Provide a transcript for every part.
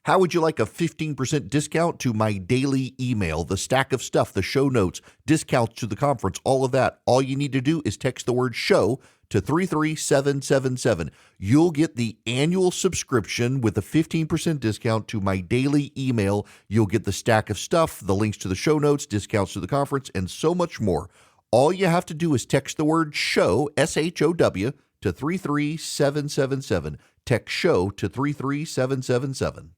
How would you like a 15% discount to my daily email, the stack of stuff, the show notes, discounts to the conference, all of that? All you need to do is text the word show to 33777. You'll get the annual subscription with a 15% discount to my daily email. You'll get the stack of stuff, the links to the show notes, discounts to the conference, and so much more. All you have to do is text the word show, SHOW, to 33777. Text show to 33777.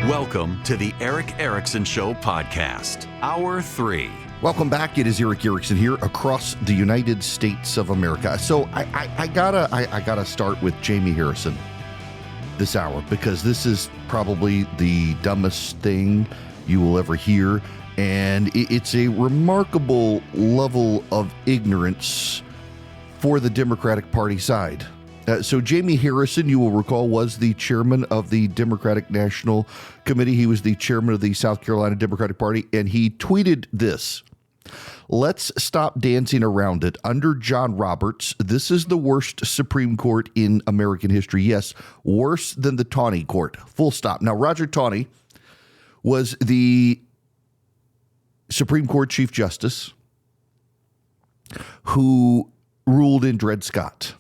Welcome to the Eric Erickson Show podcast, Hour 3. Welcome back. It is Eric Erickson here across the United States of America. So I gotta start with Jamie Harrison this hour, because this is probably the dumbest thing you will ever hear, and it's a remarkable level of ignorance for the Democratic Party side. So Jamie Harrison, you will recall, was the chairman of the Democratic National Committee. He was the chairman of the South Carolina Democratic Party, and he tweeted this: "Let's stop dancing around it. Under John Roberts, this is the worst Supreme Court in American history. Yes, worse than the Taney Court. Full stop." Now, Roger Taney was the Supreme Court Chief Justice who ruled in Dred Scott.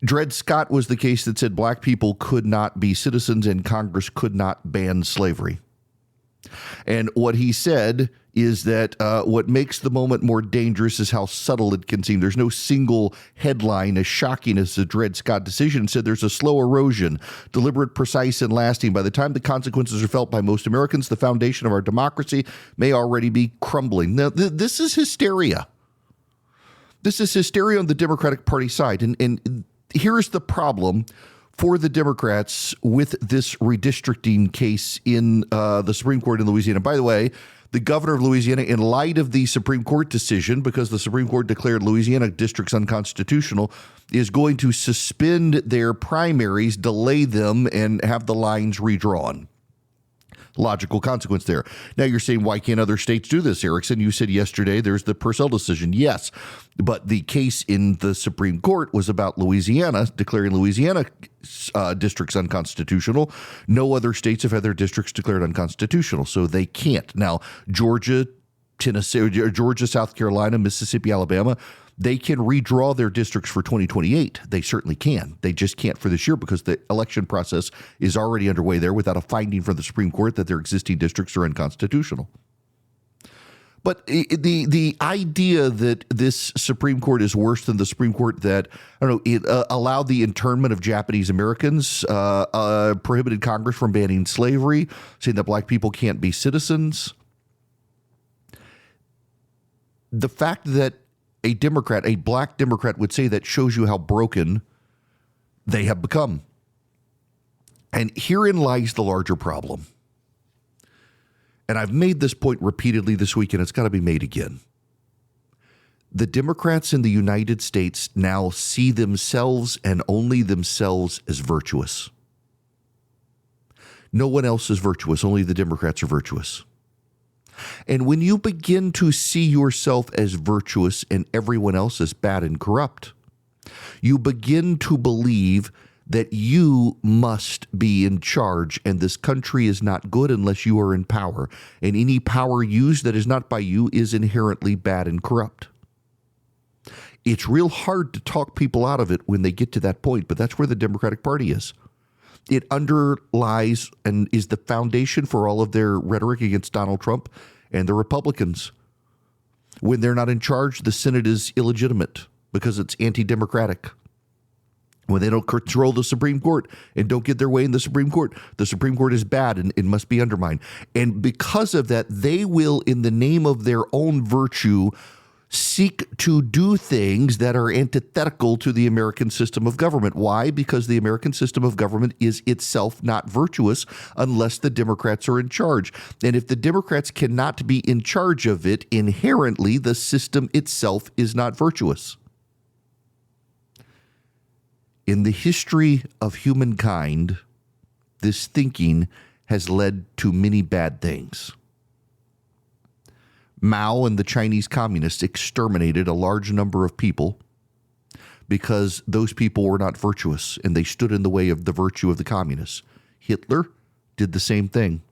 Dred Scott was the case that said black people could not be citizens and Congress could not ban slavery. And what he said is that what makes the moment more dangerous is how subtle it can seem. There's no single headline as shocking as the Dred Scott decision. Said there's a slow erosion, deliberate, precise, and lasting. By the time the consequences are felt by most Americans, the foundation of our democracy may already be crumbling. Now, this is hysteria. This is hysteria on the Democratic Party side. And here's the problem for the Democrats with this redistricting case in the Supreme Court in Louisiana. By the way, the governor of Louisiana, in light of the Supreme Court decision, because the Supreme Court declared Louisiana districts unconstitutional, is going to suspend their primaries, delay them, and have the lines redrawn. Logical consequence there. Now you're saying, why can't other states do this, Erickson? You said yesterday there's the Purcell decision. Yes, but the case in the Supreme Court was about Louisiana, declaring Louisiana districts unconstitutional. No other states have had their districts declared unconstitutional, so they can't. Now, Georgia, Tennessee, Georgia, South Carolina, Mississippi, Alabama, they can redraw their districts for 2028. They certainly can. They just can't for this year because the election process is already underway there without a finding from the Supreme Court that their existing districts are unconstitutional. But the idea that this Supreme Court is worse than the Supreme Court that, I don't know, it allowed the internment of Japanese Americans, prohibited Congress from banning slavery, saying that black people can't be citizens. The fact that a Democrat, a black Democrat, would say that shows you how broken they have become. And herein lies the larger problem. And I've made this point repeatedly this week, and it's got to be made again. The Democrats in the United States now see themselves and only themselves as virtuous. No one else is virtuous. Only the Democrats are virtuous. And when you begin to see yourself as virtuous and everyone else as bad and corrupt, you begin to believe that you must be in charge, and this country is not good unless you are in power, and any power used that is not by you is inherently bad and corrupt. It's real hard to talk people out of it when they get to that point, but that's where the Democratic Party is. It underlies and is the foundation for all of their rhetoric against Donald Trump and the Republicans. When they're not in charge, the Senate is illegitimate because it's anti-democratic. When they don't control the Supreme Court and don't get their way in the Supreme Court is bad and it must be undermined. And because of that, they will, in the name of their own virtue, seek to do things that are antithetical to the American system of government. Why? Because the American system of government is itself not virtuous unless the Democrats are in charge. And if the Democrats cannot be in charge of it, inherently the system itself is not virtuous. In the history of humankind, this thinking has led to many bad things. Mao and the Chinese communists exterminated a large number of people because those people were not virtuous and they stood in the way of the virtue of the communists. Hitler did the same thing.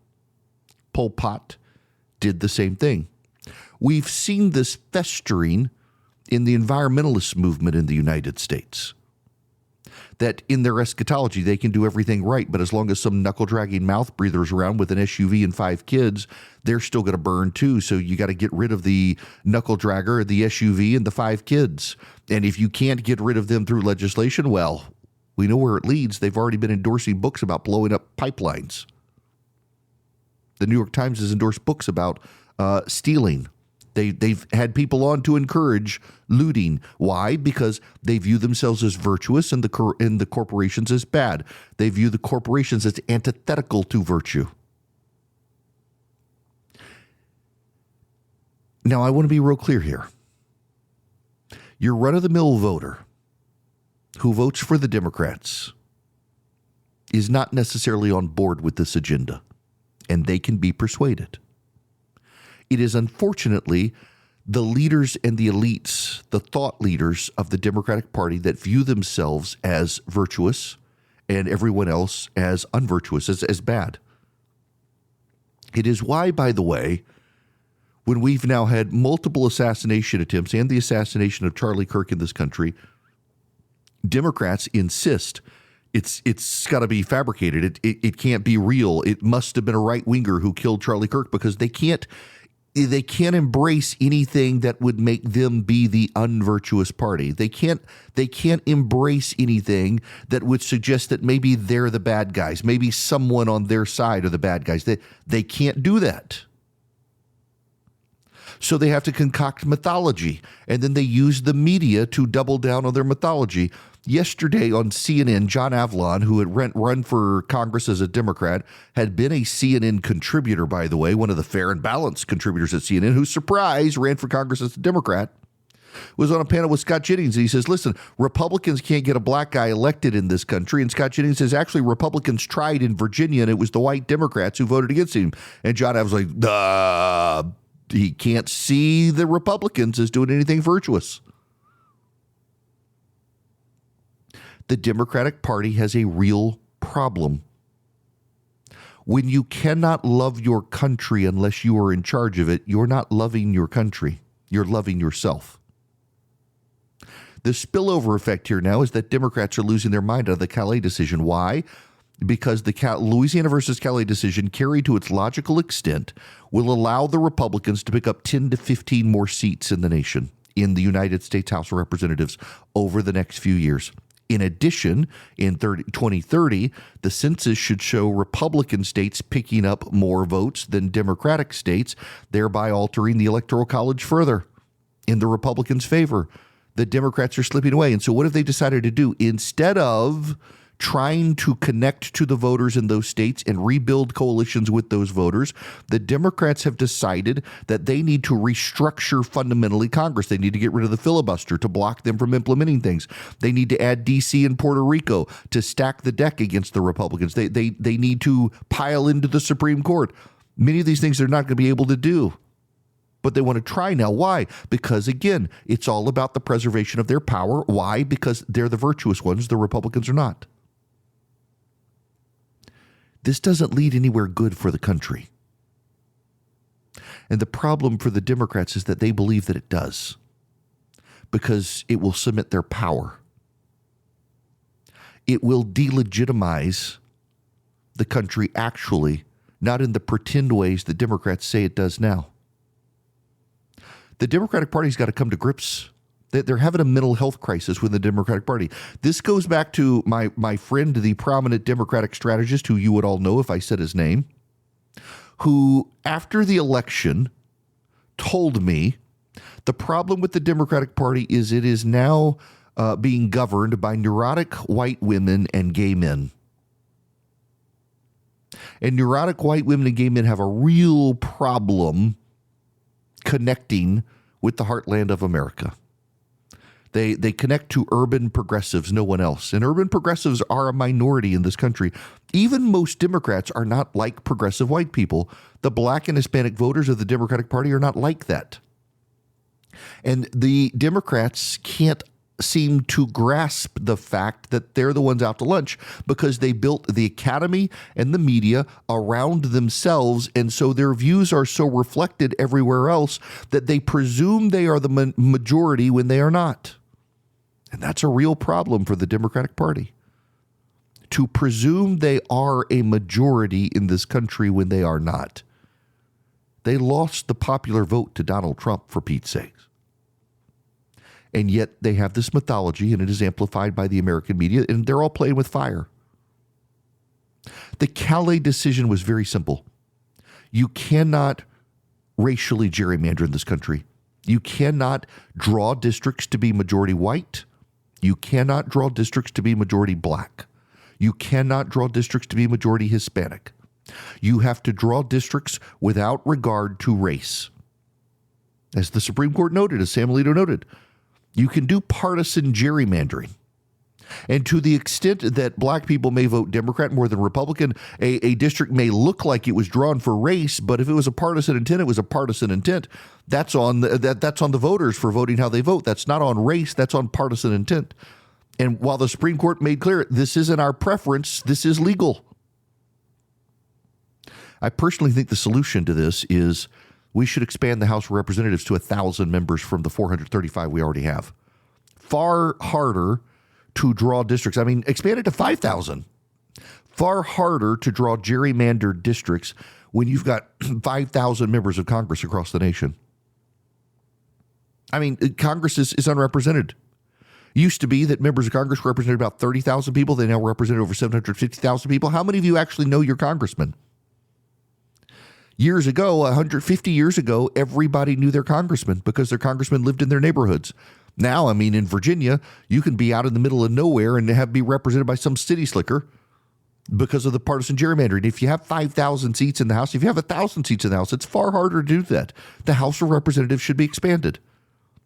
Pol Pot did the same thing. We've seen this festering in the environmentalist movement in the United States. That in their eschatology, they can do everything right, but as long as some knuckle-dragging mouth breathers around with an SUV and 5 kids, they're still going to burn too. So you got to get rid of the knuckle-dragger, the SUV, and the 5 kids. And if you can't get rid of them through legislation, well, we know where it leads. They've already been endorsing books about blowing up pipelines. The New York Times has endorsed books about stealing. They've had people on to encourage looting. Why? Because they view themselves as virtuous and the corporations as bad. They view the corporations as antithetical to virtue. Now, I want to be real clear here. Your run-of-the-mill voter who votes for the Democrats is not necessarily on board with this agenda, and they can be persuaded. It is unfortunately the leaders and the elites, the thought leaders of the Democratic Party that view themselves as virtuous and everyone else as unvirtuous, as bad. It is why, by the way, when we've now had multiple assassination attempts and the assassination of Charlie Kirk in this country, Democrats insist it's got to be fabricated. It can't be real. It must have been a right-winger who killed Charlie Kirk because they can't embrace anything that would make them be the unvirtuous party. They can't embrace anything that would suggest that maybe they're the bad guys. Maybe someone on their side are the bad guys. They can't do that. So they have to concoct mythology, and then they use the media to double down on their mythology. Yesterday on CNN, John Avlon, who had run for Congress as a Democrat, had been a CNN contributor, by the way, one of the fair and balanced contributors at CNN, who, surprise, ran for Congress as a Democrat, was on a panel with Scott Jennings. And he says, listen, Republicans can't get a black guy elected in this country. And Scott Jennings says, actually, Republicans tried in Virginia, and it was the white Democrats who voted against him. And John Avlon was like, he can't see the Republicans as doing anything virtuous. The Democratic Party has a real problem. When you cannot love your country unless you are in charge of it, you're not loving your country. You're loving yourself. The spillover effect here now is that Democrats are losing their mind on the Calais decision. Why? Because the Louisiana versus Calais decision, carried to its logical extent, will allow the Republicans to pick up 10 to 15 more seats in the nation, in the United States House of Representatives, over the next few years. In addition, in 2030, the census should show Republican states picking up more votes than Democratic states, thereby altering the Electoral College further in the Republicans' favor. The Democrats are slipping away. And so what have they decided to do? Instead of trying to connect to the voters in those states and rebuild coalitions with those voters, the Democrats have decided that they need to restructure fundamentally Congress. They need to get rid of the filibuster to block them from implementing things. They need to add D.C. and Puerto Rico to stack the deck against the Republicans. They need to pile into the Supreme Court. Many of these things they're not going to be able to do. But they want to try now. Why? Because, again, it's all about the preservation of their power. Why? Because they're the virtuous ones. The Republicans are not. This doesn't lead anywhere good for the country. And the problem for the Democrats is that they believe that it does, because it will cement their power. It will delegitimize the country actually, not in the pretend ways the Democrats say it does now. The Democratic Party's got to come to grips. They're having a mental health crisis with the Democratic Party. This goes back to my friend, the prominent Democratic strategist, who you would all know if I said his name, who, after the election, told me the problem with the Democratic Party is it is now being governed by neurotic white women and gay men. And neurotic white women and gay men have a real problem connecting with the heartland of America. They connect to urban progressives, no one else. And urban progressives are a minority in this country. Even most Democrats are not like progressive white people. The black and Hispanic voters of the Democratic Party are not like that. And the Democrats can't seem to grasp the fact that they're the ones out to lunch because they built the academy and the media around themselves. And so their views are so reflected everywhere else that they presume they are the majority when they are not. And that's a real problem for the Democratic Party. To presume they are a majority in this country when they are not. They lost the popular vote to Donald Trump, for Pete's sakes. And yet they have this mythology, and it is amplified by the American media, and they're all playing with fire. The Calais decision was very simple. You cannot racially gerrymander in this country. You cannot draw districts to be majority white. You cannot draw districts to be majority black. You cannot draw districts to be majority Hispanic. You have to draw districts without regard to race. As the Supreme Court noted, as Sam Alito noted, you can do partisan gerrymandering. And to the extent that black people may vote Democrat more than Republican, a district may look like it was drawn for race, but if it was a partisan intent, it was a partisan intent. That's on the voters for voting how they vote. That's not on race. That's on partisan intent. And while the Supreme Court made clear this isn't our preference, this is legal. I personally think the solution to this is we should expand the House of Representatives to 1,000 members from the 435 we already have. Far harder to draw districts. I mean, expand it to 5,000. Far harder to draw gerrymandered districts when you've got 5,000 members of Congress across the nation. I mean, Congress is unrepresented. Used to be that members of Congress represented about 30,000 people. They now represent over 750,000 people. How many of you actually know your congressman? Years ago, 150 years ago, everybody knew their congressman because their congressman lived in their neighborhoods. Now, I mean, in Virginia, you can be out in the middle of nowhere and be represented by some city slicker because of the partisan gerrymandering. If you have 5,000 seats in the House, if you have 1,000 seats in the House, it's far harder to do that. The House of Representatives should be expanded.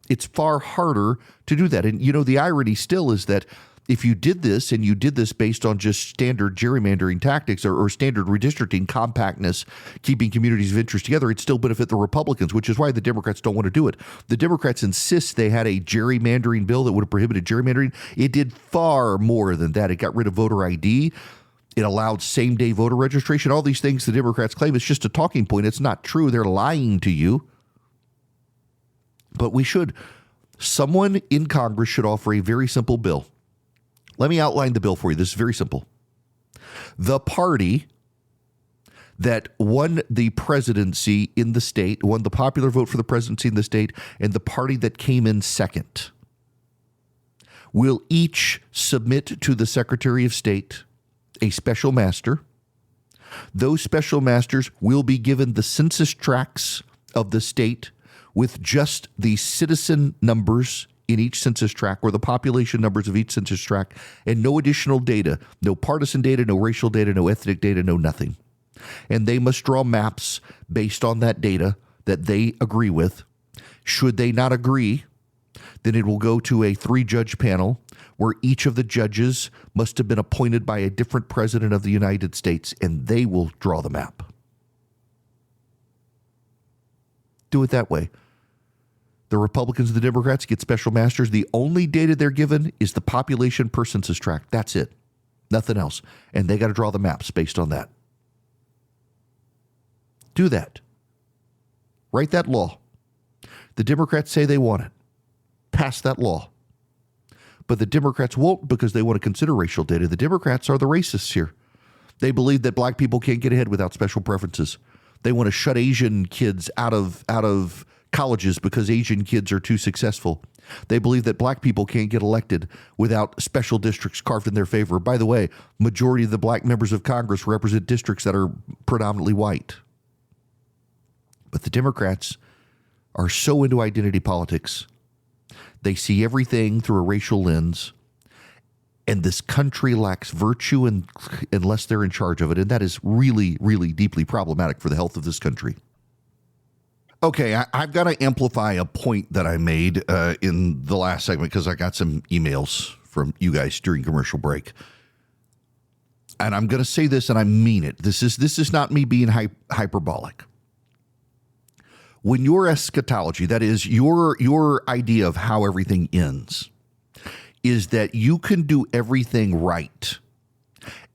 It's far harder to do that. And, you know, the irony still is that if you did this and you did this based on just standard gerrymandering tactics or standard redistricting, compactness, keeping communities of interest together, it'd still benefit the Republicans, which is why the Democrats don't want to do it. The Democrats insist they had a gerrymandering bill that would have prohibited gerrymandering. It did far more than that. It got rid of voter ID. It allowed same-day voter registration. All these things the Democrats claim it's just a talking point. It's not true. They're lying to you. But we should. Someone in Congress should offer a very simple bill. Let me outline the bill for you. This is very simple. The party that won the presidency in the state, won the popular vote for the presidency in the state, and the party that came in second will each submit to the Secretary of State a special master. Those special masters will be given the census tracts of the state with just the citizen numbers in each census tract, or the population numbers of each census tract, and no additional data, no partisan data, no racial data, no ethnic data, no nothing. And they must draw maps based on that data that they agree with. Should they not agree, then it will go to a 3-judge panel where each of the judges must have been appointed by a different president of the United States, and they will draw the map. Do it that way. The Republicans and the Democrats get special masters. The only data they're given is the population per census tract. That's it. Nothing else. And they got to draw the maps based on that. Do that. Write that law. The Democrats say they want it. Pass that law. But the Democrats won't because they want to consider racial data. The Democrats are the racists here. They believe that black people can't get ahead without special preferences. They want to shut Asian kids out of colleges because Asian kids are too successful. They believe that black people can't get elected without special districts carved in their favor. By the way, majority of the black members of Congress represent districts that are predominantly white. But the Democrats are so into identity politics. They see everything through a racial lens. And this country lacks virtue unless they're in charge of it. And that is really, really deeply problematic for the health of this country. Okay, I've got to amplify a point that I made in the last segment because I got some emails from you guys during commercial break. And I'm going to say this, and I mean it. This is not me being hyperbolic. When your eschatology, that is your idea of how everything ends, is that you can do everything right,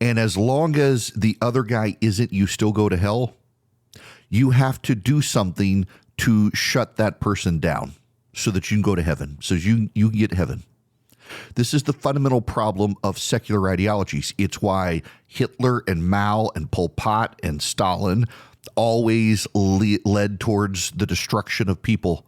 and as long as the other guy isn't, you still go to hell, you have to do something to shut that person down so that you can go to heaven, so you can get heaven. This is the fundamental problem of secular ideologies. It's why Hitler and Mao and Pol Pot and Stalin always led towards the destruction of people,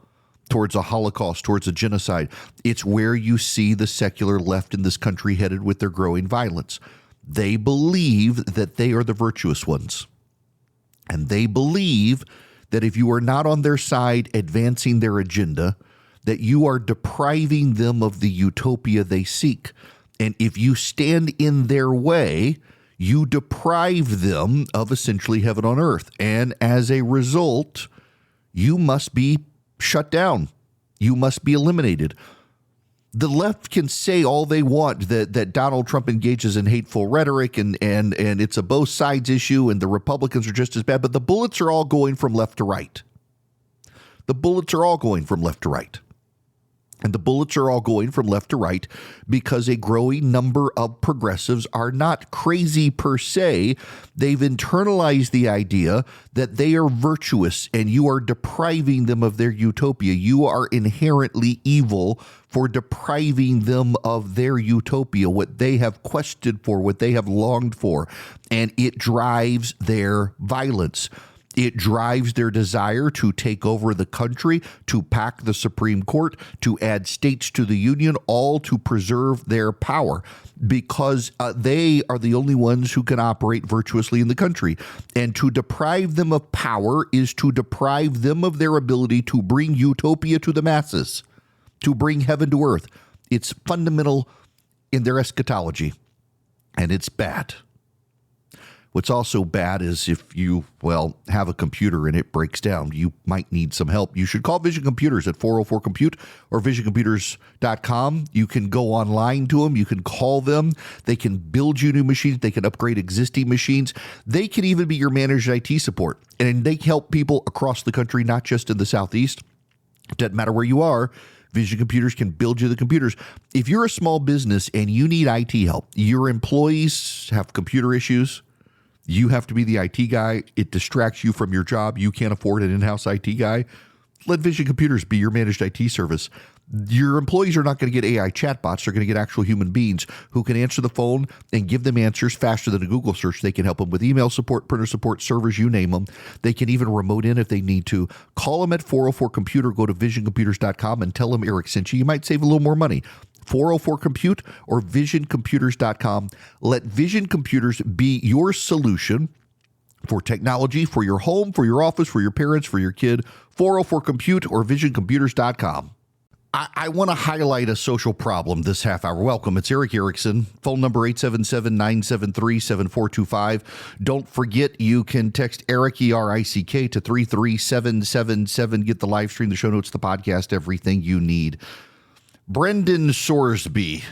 towards a Holocaust, towards a genocide. It's where you see the secular left in this country headed with their growing violence. They believe that they are the virtuous ones. And they believe that if you are not on their side advancing their agenda, that you are depriving them of the utopia they seek. And if you stand in their way, you deprive them of essentially heaven on earth. And as a result, you must be shut down. You must be eliminated. The left can say all they want that Donald Trump engages in hateful rhetoric and it's a both sides issue and the Republicans are just as bad, but the bullets are all going from left to right. The bullets are all going from left to right. And the bullets are all going from left to right because a growing number of progressives are not crazy per se. They've internalized the idea that they are virtuous and you are depriving them of their utopia. You are inherently evil for depriving them of their utopia, what they have quested for, what they have longed for. And it drives their violence. It drives their desire to take over the country, to pack the Supreme Court, to add states to the Union, all to preserve their power because they are the only ones who can operate virtuously in the country. And to deprive them of power is to deprive them of their ability to bring utopia to the masses, to bring heaven to earth. It's fundamental in their eschatology, and it's bad. What's also bad is if you, have a computer and it breaks down, you might need some help. You should call Vision Computers at 404-COMPUTE or visioncomputers.com. You can go online to them. You can call them. They can build you new machines. They can upgrade existing machines. They can even be your managed IT support. And they help people across the country, not just in the Southeast. It doesn't matter where you are. Vision Computers can build you the computers. If you're a small business and you need IT help, your employees have computer issues, you have to be the IT guy. It distracts you from your job. You can't afford an in-house IT guy. Let Vision Computers be your managed IT service. Your employees are not going to get AI chatbots. They're going to get actual human beings who can answer the phone and give them answers faster than a Google search. They can help them with email support, printer support, servers, you name them. They can even remote in if they need to. Call them at 404-COMPUTER. Go to visioncomputers.com and tell them Eric sent you. You might save a little more money. 404-COMPUTE or visioncomputers.com. Let Vision Computers be your solution for technology, for your home, for your office, for your parents, for your kid. 404-COMPUTE or visioncomputers.com. I want to highlight a social problem this half hour. Welcome. It's Eric Erickson. Phone number 877-973-7425. Don't forget, you can text Eric, E-R-I-C-K, to 33777. Get the live stream, the show notes, the podcast, everything you need. Brendan Sorsby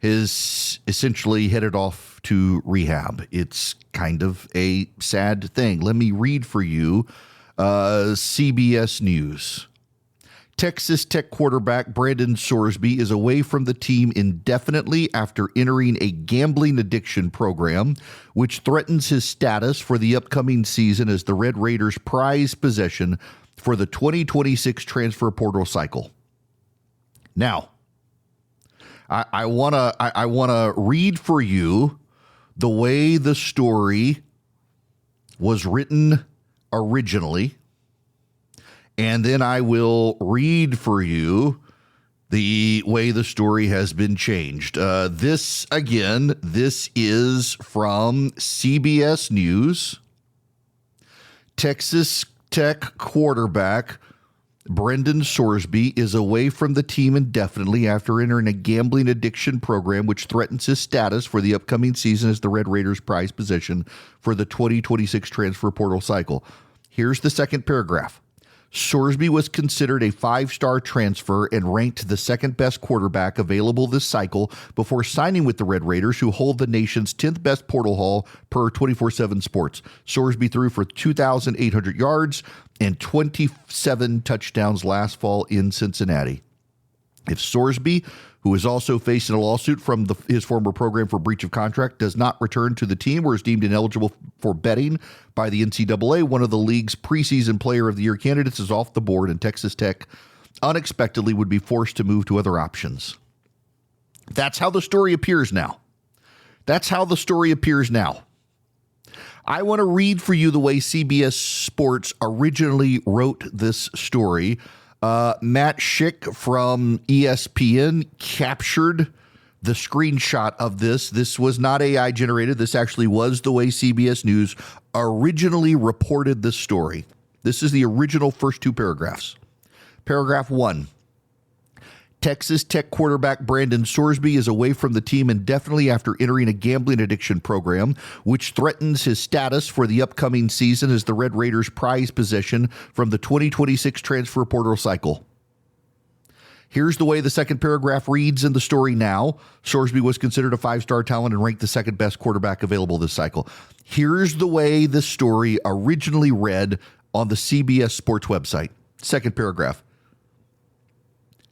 is essentially headed off to rehab. It's kind of a sad thing. Let me read for you CBS News. Texas Tech quarterback Brendan Sorsby is away from the team indefinitely after entering a gambling addiction program, which threatens his status for the upcoming season as the Red Raiders' prize possession for the 2026 transfer portal cycle. Now, I wanna read for you the way the story was written originally, and then I will read for you the way the story has been changed. This is from CBS News. Texas Tech quarterback Brendan Sorsby is away from the team indefinitely after entering a gambling addiction program which threatens his status for the upcoming season as the Red Raiders' prize possession for the 2026 transfer portal cycle. Here's the second paragraph. Sorsby was considered a 5-star transfer and ranked the second best quarterback available this cycle before signing with the Red Raiders, who hold the nation's 10th best portal haul per 24/7 Sports. Sorsby threw for 2,800 yards and 27 touchdowns last fall in Cincinnati. If Sorsby, who is also facing a lawsuit from his former program for breach of contract, does not return to the team or is deemed ineligible for betting by the NCAA, one of the league's preseason player of the year candidates is off the board, and Texas Tech unexpectedly would be forced to move to other options. That's how the story appears now. I want to read for you the way CBS Sports originally wrote this story. Matt Schick from ESPN captured the screenshot of this. This was not AI generated. This actually was the way CBS News originally reported this story. This is the original first 2 paragraphs. Paragraph 1. Texas Tech quarterback Brandon Sorsby is away from the team indefinitely after entering a gambling addiction program, which threatens his status for the upcoming season as the Red Raiders' prized possession from the 2026 transfer portal cycle. Here's the way the second paragraph reads in the story now. Sorsby was considered a 5-star talent and ranked the second best quarterback available this cycle. Here's the way the story originally read on the CBS Sports website. Second paragraph.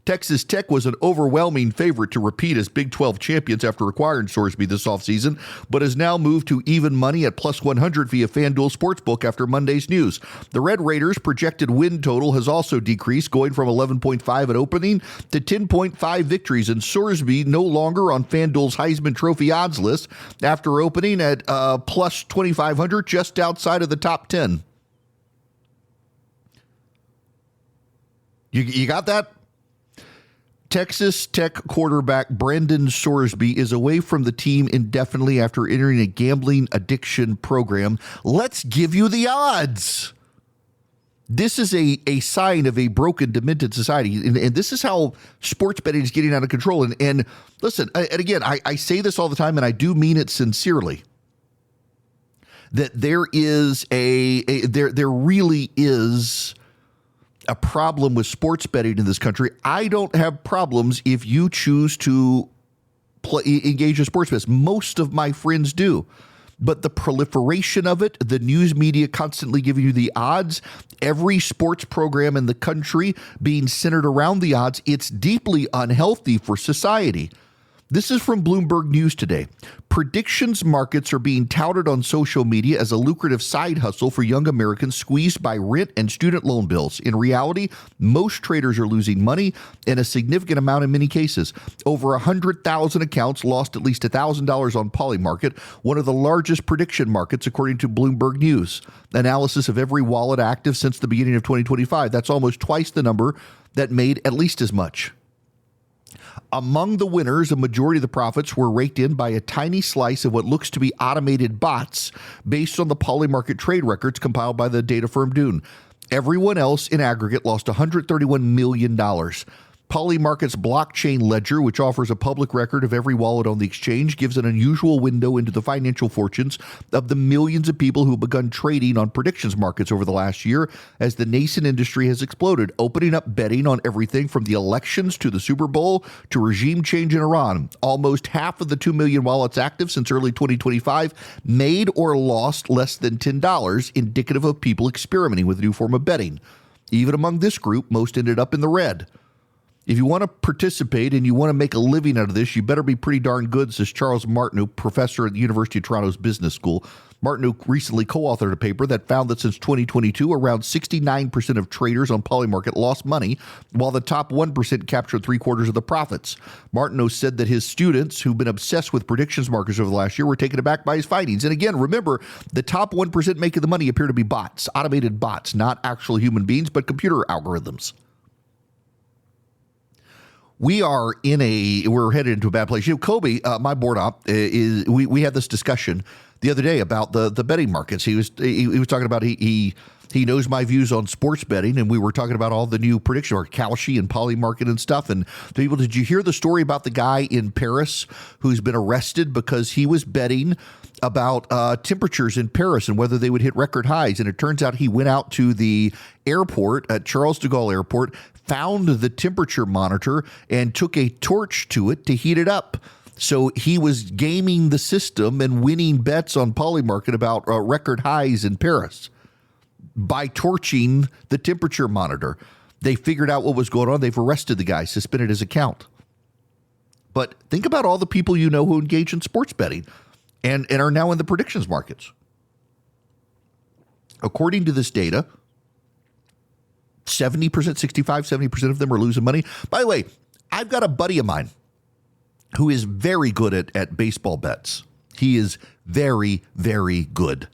Texas Tech was an overwhelming favorite to repeat as Big 12 champions after acquiring Sorsby this offseason, but has now moved to even money at plus 100 via FanDuel Sportsbook after Monday's news. The Red Raiders' projected win total has also decreased, going from 11.5 at opening to 10.5 victories, and Sorsby no longer on FanDuel's Heisman Trophy odds list after opening at plus 2,500, just outside of the top 10. You got that? Texas Tech quarterback Brandon Sorsby is away from the team indefinitely after entering a gambling addiction program. Let's give you the odds. This is a sign of a broken, demented society. And this is how sports betting is getting out of control. And listen, and again, I say this all the time, and I do mean it sincerely, that there really is a problem with sports betting in this country. I don't have problems if you choose to engage in sports bets. Most of my friends do. But the proliferation of it, the news media constantly giving you the odds, every sports program in the country being centered around the odds, it's deeply unhealthy for society. This is from Bloomberg News today. Predictions markets are being touted on social media as a lucrative side hustle for young Americans squeezed by rent and student loan bills. In reality, most traders are losing money, and a significant amount in many cases. Over 100,000 accounts lost at least $1,000 on Polymarket, one of the largest prediction markets, according to Bloomberg News. Analysis of every wallet active since the beginning of 2025. That's almost twice the number that made at least as much. Among the winners, a majority of the profits were raked in by a tiny slice of what looks to be automated bots based on the Polymarket trade records compiled by the data firm Dune. Everyone else in aggregate lost $131 million. Polymarket's blockchain ledger, which offers a public record of every wallet on the exchange, gives an unusual window into the financial fortunes of the millions of people who have begun trading on predictions markets over the last year as the nascent industry has exploded, opening up betting on everything from the elections to the Super Bowl to regime change in Iran. Almost half of the 2 million wallets active since early 2025 made or lost less than $10, indicative of people experimenting with a new form of betting. Even among this group, most ended up in the red. If you want to participate and you want to make a living out of this, you better be pretty darn good, says Charles Martineau, professor at the University of Toronto's Business School. Martineau recently co-authored a paper that found that since 2022, around 69% of traders on Polymarket lost money, while the top 1% captured 3/4 of the profits. Martineau said that his students, who've been obsessed with predictions markets over the last year, were taken aback by his findings. And again, remember, the top 1% making the money appear to be bots, automated bots, not actual human beings, but computer algorithms. We're headed into a bad place. You know, Kobe, my board op, we had this discussion the other day about the betting markets. He was talking about he knows my views on sports betting, and we were talking about all the new prediction or Kalshi and Polymarket and stuff. And people, did you hear the story about the guy in Paris who's been arrested because he was betting about temperatures in Paris and whether they would hit record highs? And it turns out he went out to the airport at Charles de Gaulle Airport, found the temperature monitor, and took a torch to it to heat it up. So he was gaming the system and winning bets on Polymarket about record highs in Paris by torching the temperature monitor. They figured out what was going on. They've arrested the guy, suspended his account. But think about all the people you know who engage in sports betting and are now in the predictions markets. According to this data, 70%, 65, 70% of them are losing money. By the way, I've got a buddy of mine who is very good at baseball bets. He is very, very good.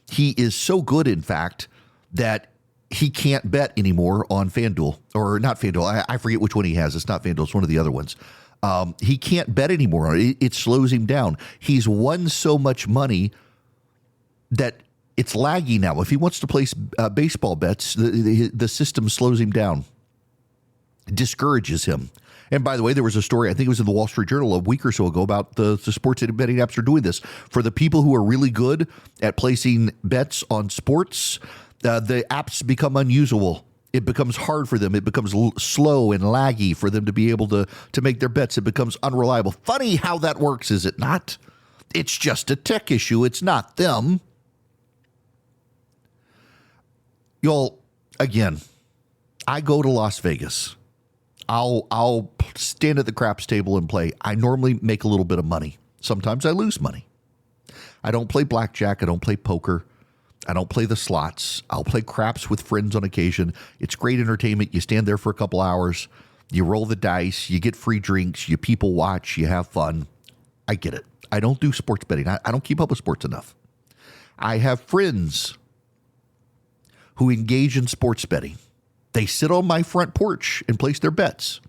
He is so good, in fact, that he can't bet anymore on FanDuel, or not FanDuel. I forget which one he has. It's not FanDuel. It's one of the other ones. He can't bet anymore on it. It slows him down. He's won so much money that it's laggy now. If he wants to place baseball bets, the system slows him down, discourages him. And by the way, there was a story, I think it was in the Wall Street Journal a week or so ago, about the sports betting apps are doing this. For the people who are really good at placing bets on sports, the apps become unusable. It becomes hard for them. It becomes slow and laggy for them to be able to make their bets. It becomes unreliable. Funny how that works, is it not? It's just a tech issue. It's not them. Y'all, again, I go to Las Vegas. I'll stand at the craps table and play. I normally make a little bit of money. Sometimes I lose money. I don't play blackjack. I don't play poker. I don't play the slots. I'll play craps with friends on occasion. It's great entertainment. You stand there for a couple hours. You roll the dice. You get free drinks. You people watch. You have fun. I get it. I don't do sports betting. I don't keep up with sports enough. I have friends who engage in sports betting. They sit on my front porch and place their bets.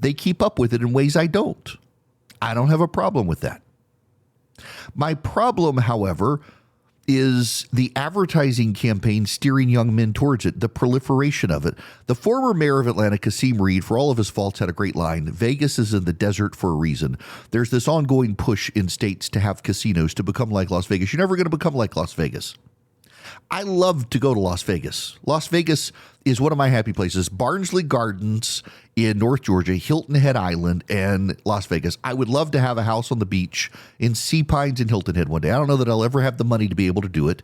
They keep up with it in ways I don't. I don't have a problem with that. My problem, however, is the advertising campaign steering young men towards it, the proliferation of it. The former mayor of Atlanta, Kasim Reed, for all of his faults, had a great line. Vegas is in the desert for a reason. There's this ongoing push in states to have casinos to become like Las Vegas. You're never going to become like Las Vegas. I love to go to Las Vegas. Las Vegas is one of my happy places. Barnsley Gardens in North Georgia, Hilton Head Island, and Las Vegas. I would love to have a house on the beach in Sea Pines and Hilton Head one day. I don't know that I'll ever have the money to be able to do it.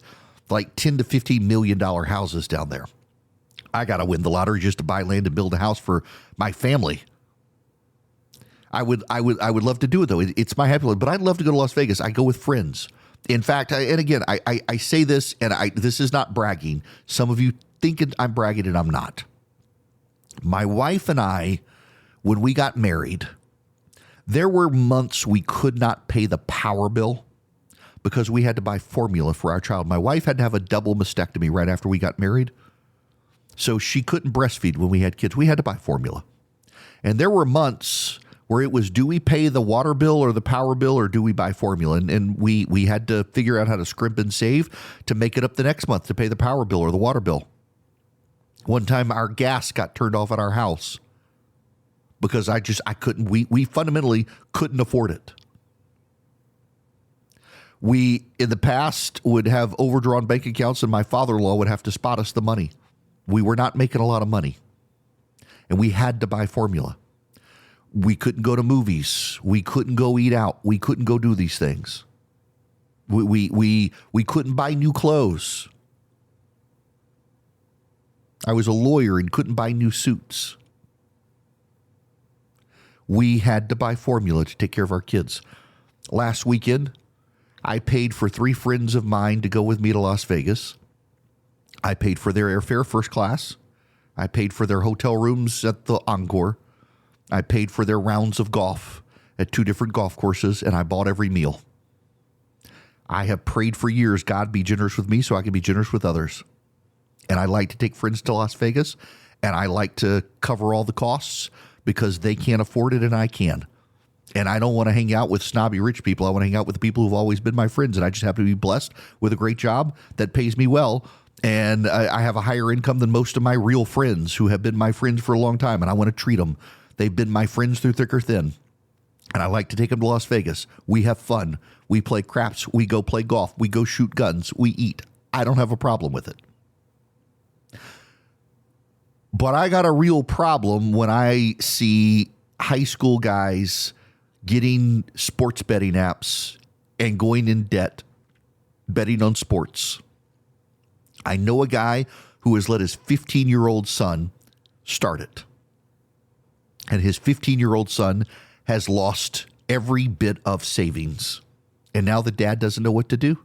Like $10 to $15 million houses down there. I got to win the lottery just to buy land and build a house for my family. I would love to do it, though. It's my happy place. But I'd love to go to Las Vegas. I go with friends. In fact, and again, I say this, and this is not bragging. Some of you think I'm bragging, and I'm not. My wife and I, when we got married, there were months we could not pay the power bill because we had to buy formula for our child. My wife had to have a double mastectomy right after we got married, so she couldn't breastfeed when we had kids. We had to buy formula. And there were months where it was, do we pay the water bill or the power bill, or do we buy formula? And we had to figure out how to scrimp and save to make it up the next month to pay the power bill or the water bill. One time our gas got turned off at our house because I couldn't, we fundamentally couldn't afford it. We, in the past, would have overdrawn bank accounts, and my father-in-law would have to spot us the money. We were not making a lot of money, and we had to buy formula. We couldn't go to movies. We couldn't go eat out. We couldn't go do these things. We couldn't buy new clothes. I was a lawyer and couldn't buy new suits. We had to buy formula to take care of our kids. Last weekend, I paid for 3 friends of mine to go with me to Las Vegas. I paid for their airfare first class. I paid for their hotel rooms at the Encore. I paid for their rounds of golf at 2 different golf courses, and I bought every meal. I have prayed for years, God, be generous with me so I can be generous with others. And I like to take friends to Las Vegas, and I like to cover all the costs because they can't afford it and I can. And I don't want to hang out with snobby rich people. I want to hang out with the people who've always been my friends. And I just happen to be blessed with a great job that pays me well. And I have a higher income than most of my real friends who have been my friends for a long time. And I want to treat them. They've been my friends through thick or thin. And I like to take them to Las Vegas. We have fun. We play craps. We go play golf. We go shoot guns. We eat. I don't have a problem with it. But I got a real problem when I see high school guys getting sports betting apps and going in debt, betting on sports. I know a guy who has let his 15-year-old son start it. And his 15-year-old son has lost every bit of savings. And now the dad doesn't know what to do.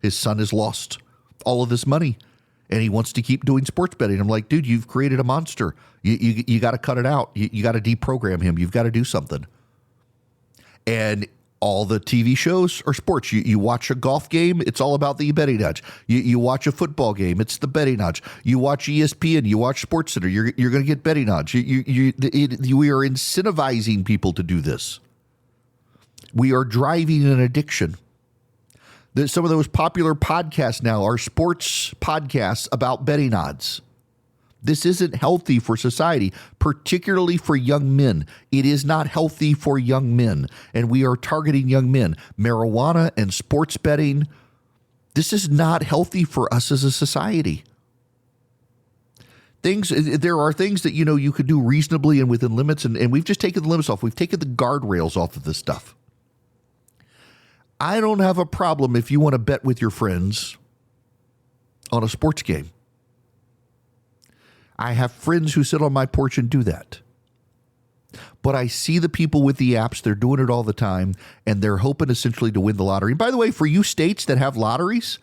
His son has lost all of this money. And he wants to keep doing sports betting. I'm like, dude, you've created a monster. You got to cut it out. You got to deprogram him. You've got to do something. And all the TV shows are sports. You watch a golf game, it's all about the betting odds. You watch a football game, it's the betting odds. You watch ESPN, you watch SportsCenter, you're going to get betting odds. We are incentivizing people to do this. We are driving an addiction. Some of those popular podcasts now are sports podcasts about betting odds. This isn't healthy for society, particularly for young men. It is not healthy for young men, and we are targeting young men. Marijuana and sports betting, this is not healthy for us as a society. There are things that, you could do reasonably and within limits, and we've just taken the limits off. We've taken the guardrails off of this stuff. I don't have a problem if you want to bet with your friends on a sports game. I have friends who sit on my porch and do that. But I see the people with the apps, they're doing it all the time, and they're hoping essentially to win the lottery. And by the way, for you states that have lotteries,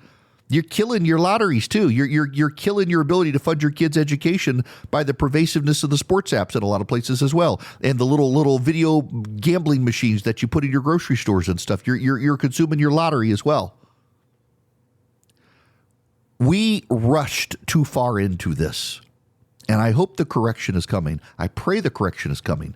you're killing your lotteries too. You're killing your ability to fund your kids' education by the pervasiveness of the sports apps in a lot of places as well. And the little video gambling machines that you put in your grocery stores and stuff. You're consuming your lottery as well. We rushed too far into this. And I hope the correction is coming. I pray the correction is coming,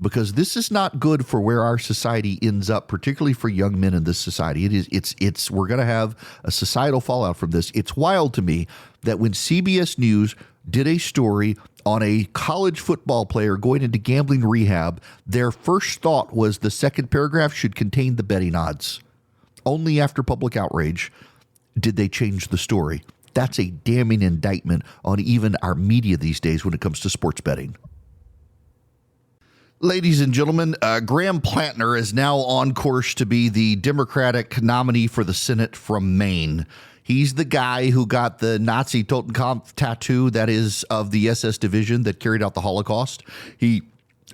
because this is not good for where our society ends up, particularly for young men in this society. We're going to have a societal fallout from this. It's wild to me that when CBS News did a story on a college football player going into gambling rehab, their first thought was the second paragraph should contain the betting odds. Only after public outrage did they change the story. That's a damning indictment on even our media these days when it comes to sports betting. Ladies and gentlemen, Graham Plantner is now on course to be the Democratic nominee for the Senate from Maine. He's the guy who got the Nazi Totenkopf tattoo that is of the SS division that carried out the Holocaust. He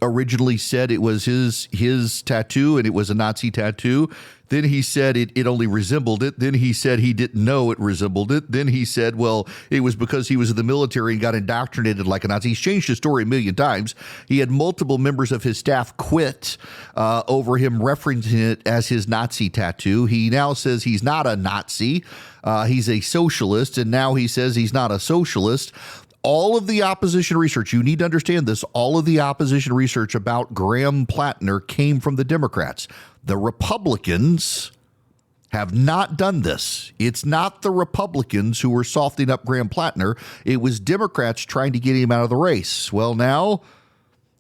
originally said it was his tattoo and it was a Nazi tattoo. Then he said it only resembled it. Then he said he didn't know it resembled it. Then he said, well, it was because he was in the military and got indoctrinated like a Nazi. He's changed his story a million times. He had multiple members of his staff quit over him referencing it as his Nazi tattoo. He now says he's not a Nazi. He's a socialist. And now he says he's not a socialist. All of the opposition research, you need to understand this, all of the opposition research about Graham Plantner came from the Democrats. The Republicans have not done this. It's not the Republicans who were softening up Graham Plantner. It was Democrats trying to get him out of the race. Well, now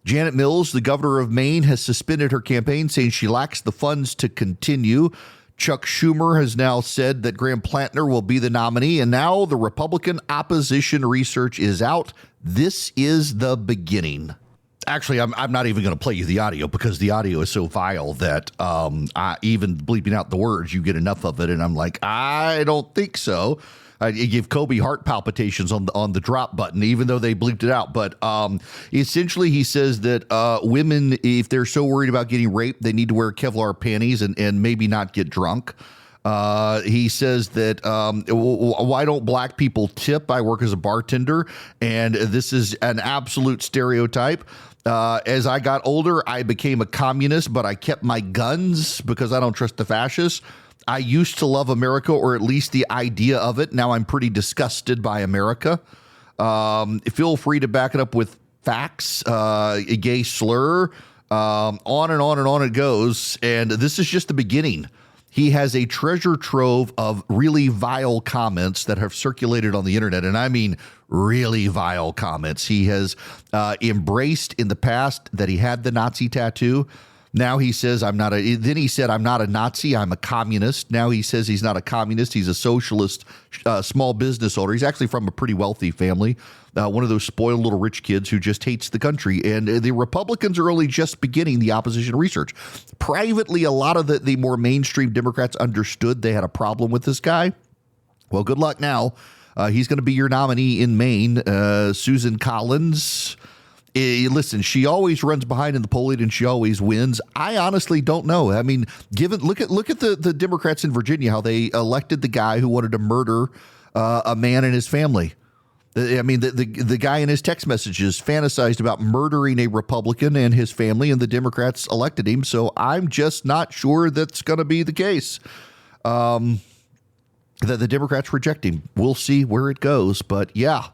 Janet Mills, the governor of Maine, has suspended her campaign, saying she lacks the funds to continue. Chuck Schumer has now said that Graham Plantner will be the nominee, and now the Republican opposition research is out. This is the beginning. Actually, I'm not even going to play you the audio because the audio is so vile that even bleeping out the words, you get enough of it. And I'm like, I don't think so. I give Kobe heart palpitations on the drop button, even though they bleeped it out. But essentially, he says that women, if they're so worried about getting raped, they need to wear Kevlar panties and maybe not get drunk. He says that why don't black people tip? I work as a bartender, and this is an absolute stereotype. As I got older, I became a communist, but I kept my guns because I don't trust the fascists. I used to love America, or at least the idea of it. Now I'm pretty disgusted by America. Feel free to back it up with facts. A gay slur. On and on and on it goes. And this is just the beginning. He has a treasure trove of really vile comments that have circulated on the internet. And I mean, really vile comments. He has embraced in the past that he had the Nazi tattoo. Now he says, then he said, I'm not a Nazi, I'm a communist. Now he says he's not a communist, he's a socialist small business owner. He's actually from a pretty wealthy family, one of those spoiled little rich kids who just hates the country. And the Republicans are only just beginning the opposition research. Privately, a lot of the more mainstream Democrats understood they had a problem with this guy. Well, good luck now. He's going to be your nominee in Maine, Susan Collins. Listen, she always runs behind in the polling and she always wins. I honestly don't know. I mean, look at the Democrats in Virginia, how they elected the guy who wanted to murder a man and his family. I mean, the guy in his text messages fantasized about murdering a Republican and his family, and the Democrats elected him. So I'm just not sure that's going to be the case. That the Democrats reject him. We'll see where it goes. But yeah,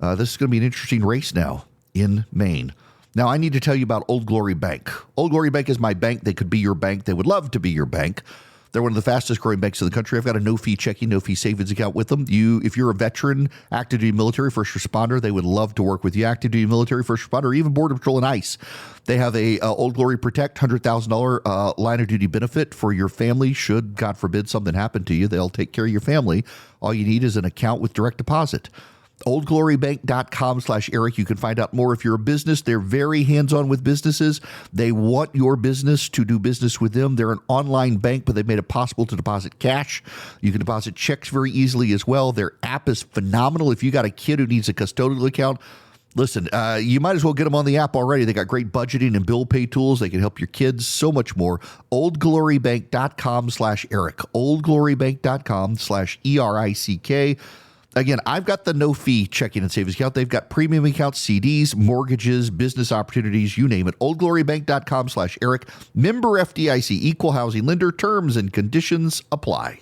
this is going to be an interesting race now in Maine. Now, I need to tell you about Old Glory Bank. Old Glory Bank is my bank. They could be your bank. They would love to be your bank. They're one of the fastest growing banks in the country. I've got a no-fee checking, no-fee savings account with them. If you're a veteran, active duty military, first responder, they would love to work with you. Active duty military, first responder, or even Border Patrol and ICE. They have a Old Glory Protect $100,000 line of duty benefit for your family. Should, God forbid, something happen to you, they'll take care of your family. All you need is an account with direct deposit. oldglorybank.com/Eric. You can find out more if you're a business. They're very hands-on with businesses. They want your business to do business with them. They're an online bank, but they've made it possible to deposit cash. You can deposit checks very easily as well. Their app is phenomenal. If you got a kid who needs a custodial account, listen, you might as well get them on the app already. They got great budgeting and bill pay tools. They can help your kids, so much more. oldglorybank.com/Eric. oldglorybank.com/ERICK. Again, I've got the no-fee checking and savings account. They've got premium accounts, CDs, mortgages, business opportunities, you name it. oldglorybank.com/Eric. Member FDIC, equal housing lender. Terms and conditions apply.